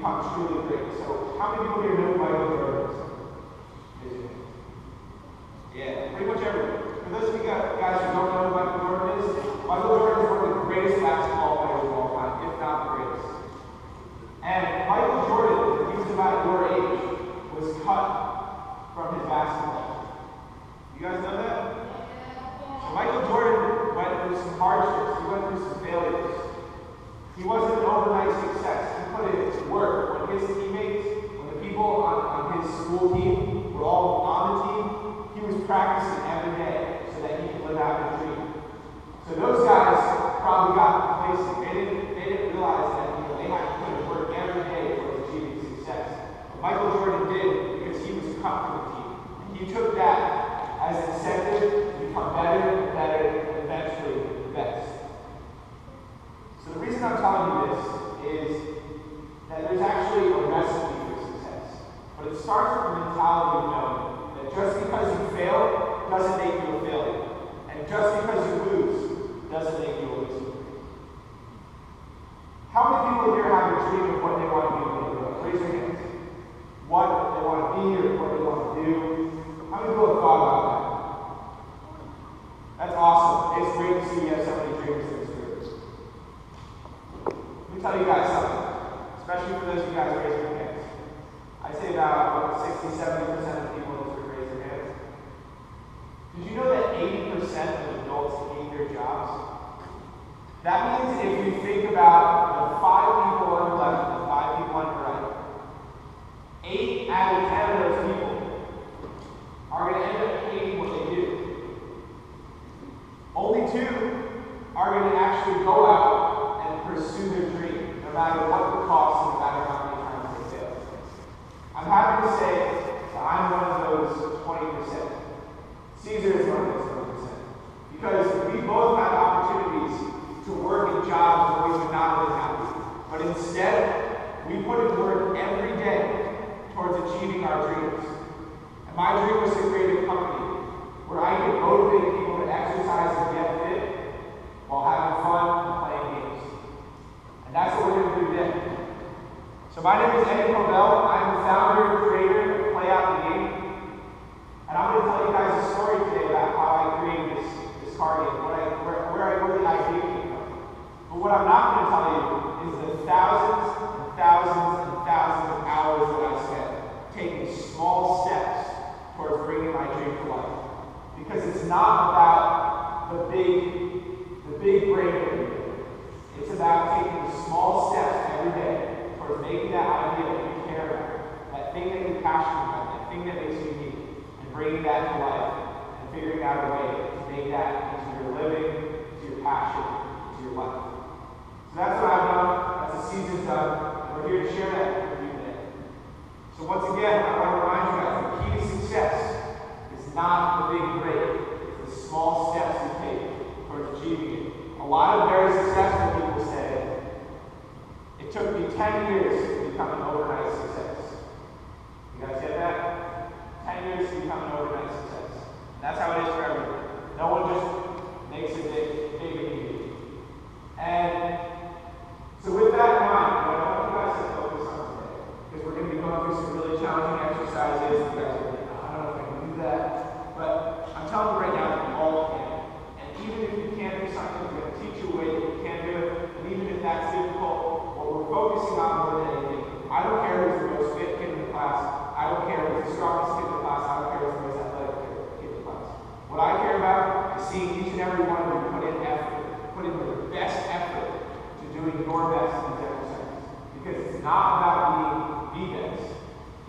become truly great. So how many people here know who Michael Jordan is? Yeah, pretty much everyone. For those of you guys who don't know who Michael Jordan is, Michael Jordan is one of the greatest basketball players of all time, if not the greatest. And Michael Jordan, when he was about your age, was cut from his basketball. You guys know that? So Michael Jordan went through some hardships. He went through some failures. He wasn't an overnight success. He put in work. When his teammates, when the people on his school team were all on the team, he was practicing every day so that he could live out his dream. So those guys probably got complacent. They didn't realize that they had to put in work every day towards achieving success. But Michael Jordan did because he was cut from the team. And he took that as incentive to become better and better and eventually the best. So the reason I'm telling you this is that there's actually a recipe for success. But it starts with the mentality of knowing that just because you fail doesn't make you a failure. And just because you lose doesn't make you a loser. How many people here have a dream of what they want to be when they grow up? Raise your hands. What they want to be or what they want to do. How many people have thought about that? That's awesome. It's great to see you have so many dreams in this group. Let me tell you guys something, especially for those of you guys raising your hands. I'd say about 60-70% of people in this group raise their hands. Did you know that 80% of adults hate their jobs? That means if you think about the 5 people on the left and the 5 people on the right, 8 out of 10 of those people are going to end up hating what they do. Only 2 are going to actually go out and pursue their dream, no matter what the cost and no matter how many times they fail. I'm happy to say that I'm one of those 20%. Caesar is one of those 20%. Because we both had opportunities to work in jobs where we would not have been happy. But instead, we put in work every day towards achieving our dreams. And my dream was to create a company where I could motivate people to exercise and get fit while having fun and playing games. And that's what we're going to do today. So my name is Eddie Covell. I'm the founder and creator of Playout School. And I'm going to tell you guys a story today about how I created this card game, where the idea came from. But what I'm not going to tell you is the thousands and thousands and thousands of hours that I spent taking small steps towards bringing my dream to life. Because it's not about the big breakthrough. It's about taking small steps every day towards making that idea that you care about, that thing that you're passionate about, that thing that makes you unique, and bringing that to life and figuring out a way to make that into your living, to your passion, to your life. So that's what I've done. That's what Caesar's done. And we're here to share that with you today. So once again, I want to remind you guys, the key to success is not the big break. It's the small steps you take towards achieving it. A lot of very successful people say, it took me 10 years to become an overnight success. You guys get that? 10 years to become an overnight success. And that's how it is for everyone. No one just makes it big immediately. And so with that in mind, what I want you guys to focus on today, because we're going to be going through some really challenging exercises. You guys are going to I don't know if I can do that. But I'm telling you right now that we all can. And even if you can't do something, we're going to teach you a way that you can do it. And even if that's difficult, what we're focusing on more than anything, I don't care who's the most fit kid in the class. I don't care who's the strongest kid in the class. I don't care who's the most athletic kid in the class. What I care about is seeing each and every one of you put in effort, put in the best effort to doing your best in these exercises. Because it's not about being the best.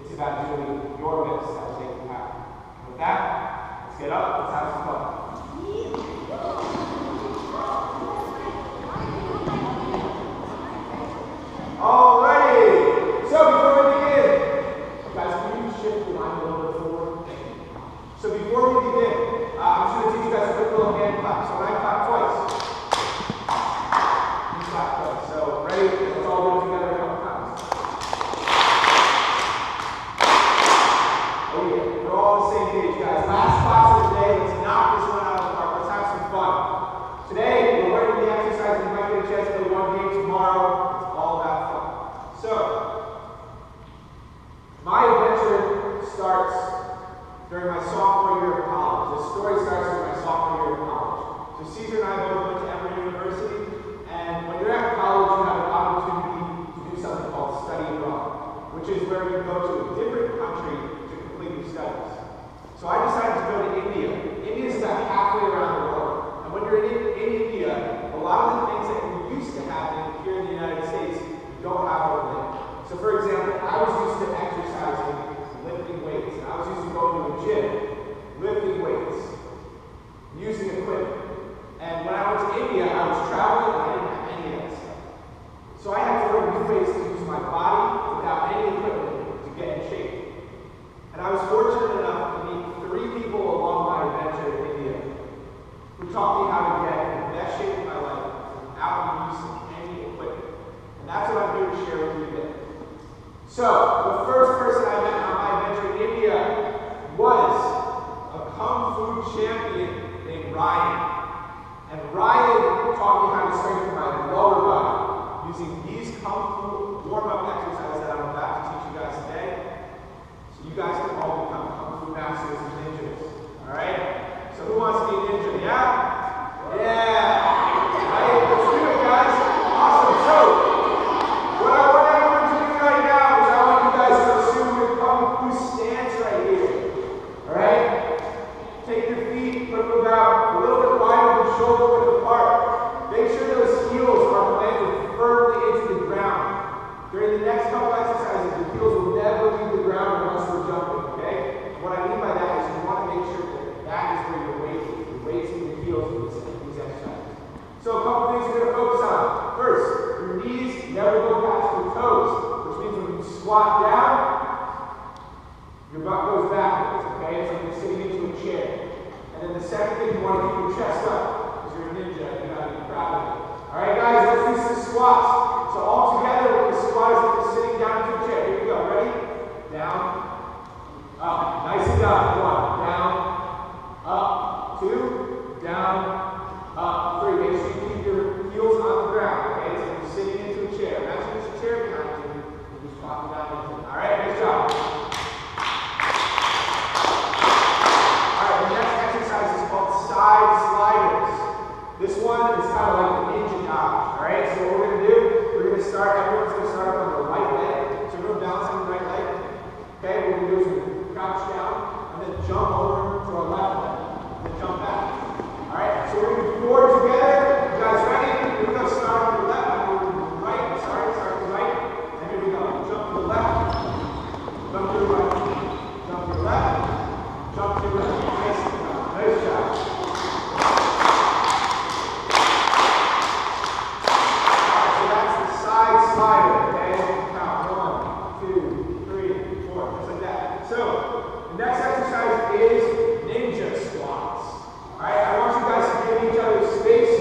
It's about doing your best that will make you happy. And with that, let's get up, let's have some fun. Alrighty! So before we begin, guys, can you shift the line a little bit forward? Thank you. So before we begin, I'm just going to teach you guys a quick little hand clap. So when I clap twice, you clap twice. So ready? Let's all do it together a couple times. Oh yeah, we're all on the same page, guys. Last class of the day, let's knock this one out of the park. Let's have some fun. Today, we're learning the exercise. We might get a chance to play one game tomorrow. It's all about fun. the story starts with my sophomore year of college. So Caesar and I both went to Emory University, and when you're at college, you have an opportunity to do something called study abroad, which is where you go to a different country to complete your studies. So I decided to go to India. India is about halfway around the world. And when you're in India, a lot of the things that you're used to having here in the United States, you don't have over there. So for example, I was used to exercising, lifting weights. And I was used to going to a gym, lifting weights, using equipment. And when I went to India, I was traveling and I didn't have any of that stuff. So I had to learn new ways to use my body without any equipment to get in shape. And I was fortunate enough to meet 3 people along my adventure in India who taught me how to get in the best shape of my life without the use of any equipment. And that's what I'm here to share with you today. So, the first person I met on my adventure in India was a Kung Fu champion named Ryan. And Ryan taught me how to strengthen my lower body using these Kung Fu warm-up exercises that I'm about to teach you guys today. So you guys can all become Kung Fu masters and ninjas. Alright? So who wants to be a ninja? Yeah? Yeah! Alright, let's do it, guys. Awesome. So, what I want everyone to do right now is I want you guys to assume your Kung Fu stance right here. Alright? Take your feet, put them about a little bit wider than shoulder width apart. Make sure those heels are planted firmly into the ground. During the next couple exercises, the heels will never leave the ground unless we're jumping, okay? What I mean by that is you want to make sure that is where your weight is. Your weight's in your heels in these exercises. So a couple things we're going to focus on. First, your knees never go past your toes, which means when you squat down, your butt goes backwards, okay? It's like you're sitting into a chair. And then the second thing, you want to keep your chest up, because you're a ninja, you got to be proud of it. Alright guys, let's do some squats. So all together, we're going to squat as if we're sitting down into a chair. Here we go, ready? Down, up, nice and down. 1, down, up, 2, down, up, 3. Make sure you keep your heels on the ground, okay? So you're sitting into a chair. Imagine there's a chair behind you, and you're squatting down into it. Alright, nice job. Alright, the next exercise is called side sliders. This one is kind of like the ninja dodge, alright? So what we're going to do, we're going to start, everyone's going to start on the right leg. So everyone balance on the right leg. Okay, what we're going to do is we're going to crouch down and then jump over to our left leg. And then jump back. Alright, so we're going to do 4 together. You guys ready? Here we go, start on the left, and we're going to do the right. Start to the right. And here we go. Jump to the left. Jump to the right. Jump to the left. Jump to the right. Nice job. Slider, okay? Count 1, 2, 3, 4, just like that. So, the next exercise is ninja squats. Alright, I want you guys to give each other space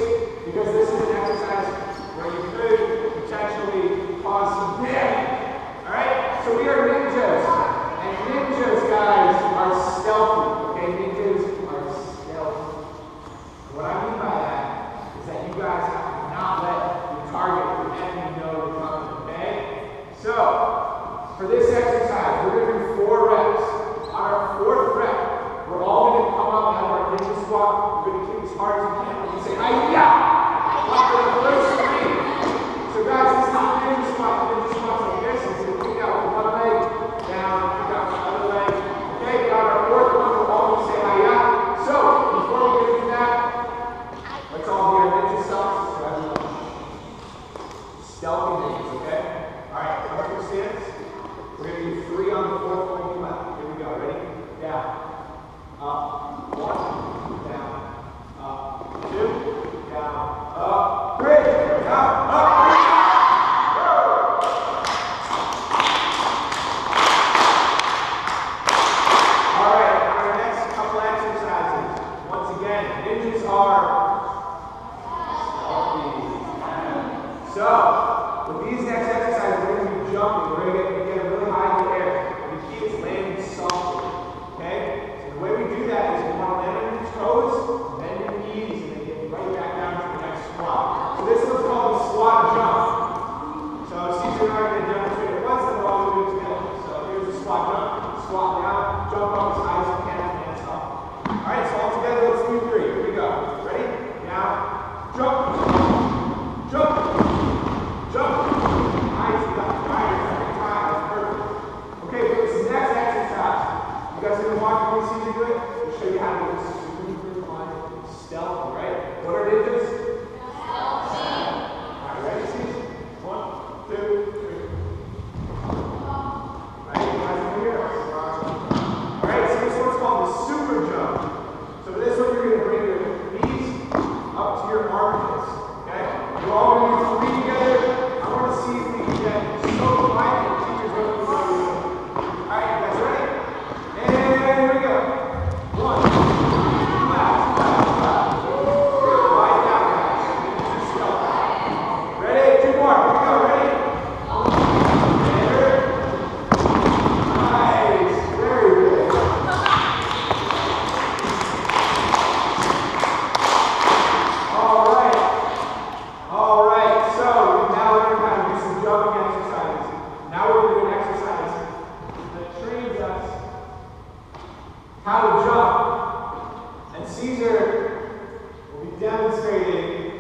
because this is an exercise where you could potentially cause some damage. Alright, so we are ninjas. And ninjas, guys, are stealthy. Okay, ninjas are stealthy. And what I mean by that is that you guys have to not let your target, your enemy, know you're coming, okay? So, for this exercise, we're going to do 4 reps. On our 4th rep, we're all going to come up out of our ninja squat. We're going to kick as hard as we can. We're going to say, hi-ya! Up for the first 3. So guys, this is the ninja squat. The ninja squat's like this. So we're going to kick out with one leg, down, kick out with the other leg. Okay, but on our 4th one, we're all going to say, hi-ya! So, before we get into that, let's all be our ninja selves. So everyone, stealthy ninjas, okay? Alright, come to your stance. We're going to do 3 on the 4th one you left. Here we go, ready? Down, up, 1, down, up, 2, down, up, 3, down, up, 3. Alright, our next couple exercises. Once again, ninjas are stealthy. So, with these next exercises, we're going to be jumping. We're going to get really high in the air. And the key is landing softly. Okay? So the way we do that is we want to land on your toes, bend your knees, and then get right back down to the next squat. So this one's called the squat jump. So Caesar and I are going to demonstrate it once, and we're all going to do it together. So here's the squat jump. Squat down, jump up as high as you can, and stand up. Alright, so all how to jump. And Caesar will be demonstrating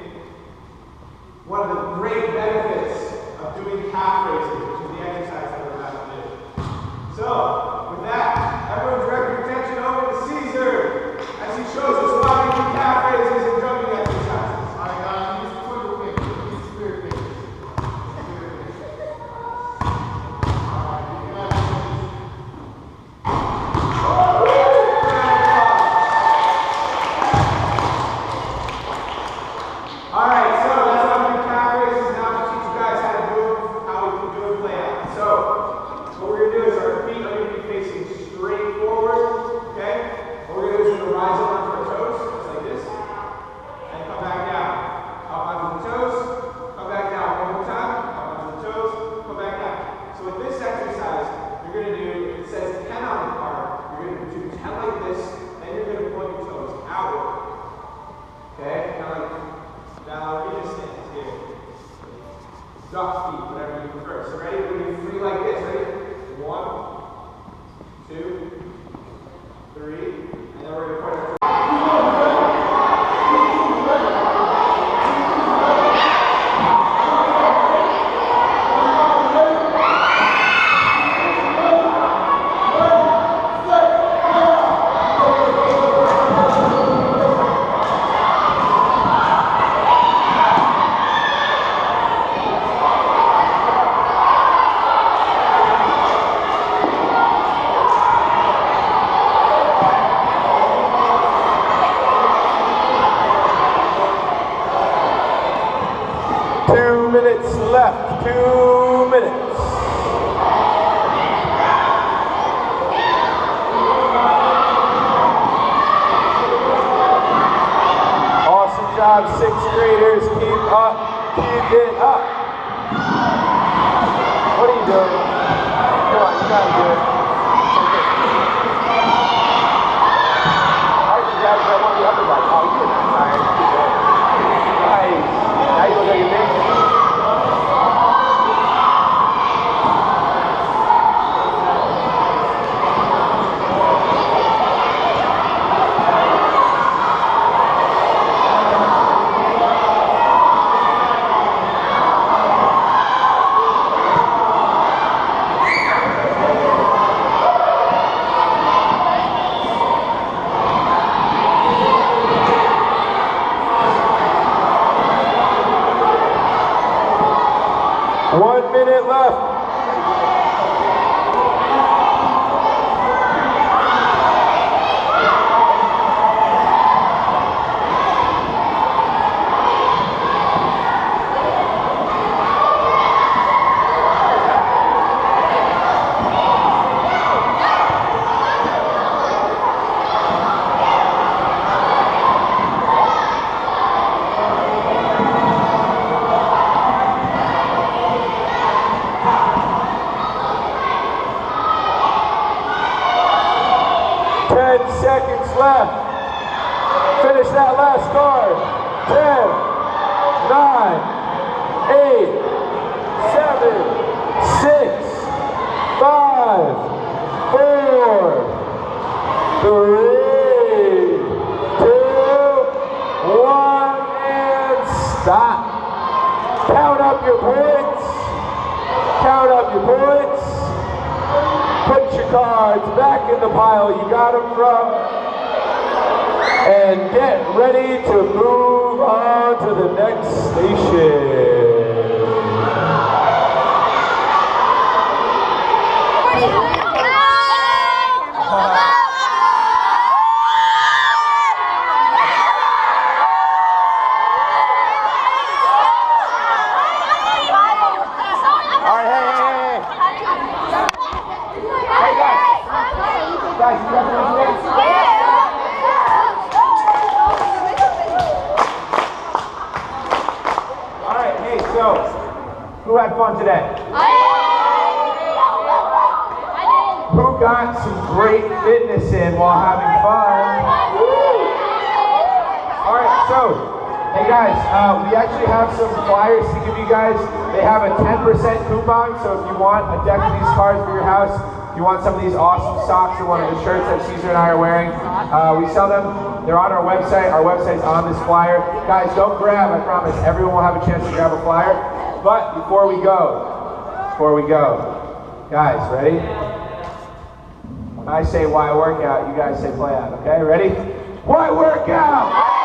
one of the great benefits of doing calf raises, which is the exercise that we're about to do. So, with that, everyone direct your attention over to Caesar as he shows us why we do calf raises and jumping exercises. All right, guys, use Twitter pictures, use spirit pictures. Alright, so that's how we do calf raises. Now to teach you guys how we can do a playout. So, what we're going to do is our feet are going to be facing straight forward, okay? What we're going to do is we're going to rise up onto our toes, just like this, and come back down. Up onto the toes, come back down. One more time, up onto the toes, come back down. So with this exercise, you're going to do, it says 10 on the card, you're going to do 10 like this, then you're going to point your toes outward. Okay? Now we're going to stand here. Duck feet, whatever you prefer. So ready? We're going to do 3 like this. Ready? 1, 2, 3, and then we're going to point our toes. Left, 2 minutes. Awesome job, 6th graders. Keep up, keep it up. What are you doing? Come on, you gotta do it. Alright, you guys grab one of the other guys. Oh, you're not tired. Nice. Now you look like a big. 1 minute left. Seconds left. Finish that last card. 10, 9, 8, 7, 6, 5, 4, 3, 2, 1, and stop. Count up your points. Count up your points. Put your cards back in the pile you got them from, and get ready to move on to the next station. Guys, you got all right, hey, so who had fun today? Who got some great fitness in while having fun? All right, so hey guys, we actually have some flyers to give you guys. They have a 10% coupon, so if you want a deck of these cards for your house, If you want some of these awesome socks or one of the shirts that Caesar and I are wearing, we sell them. They're on our website. Our website's on this flyer. Guys, don't grab. I promise everyone will have a chance to grab a flyer. But before we go, guys, ready? When I say why workout, you guys say play out, okay? Ready? Why workout?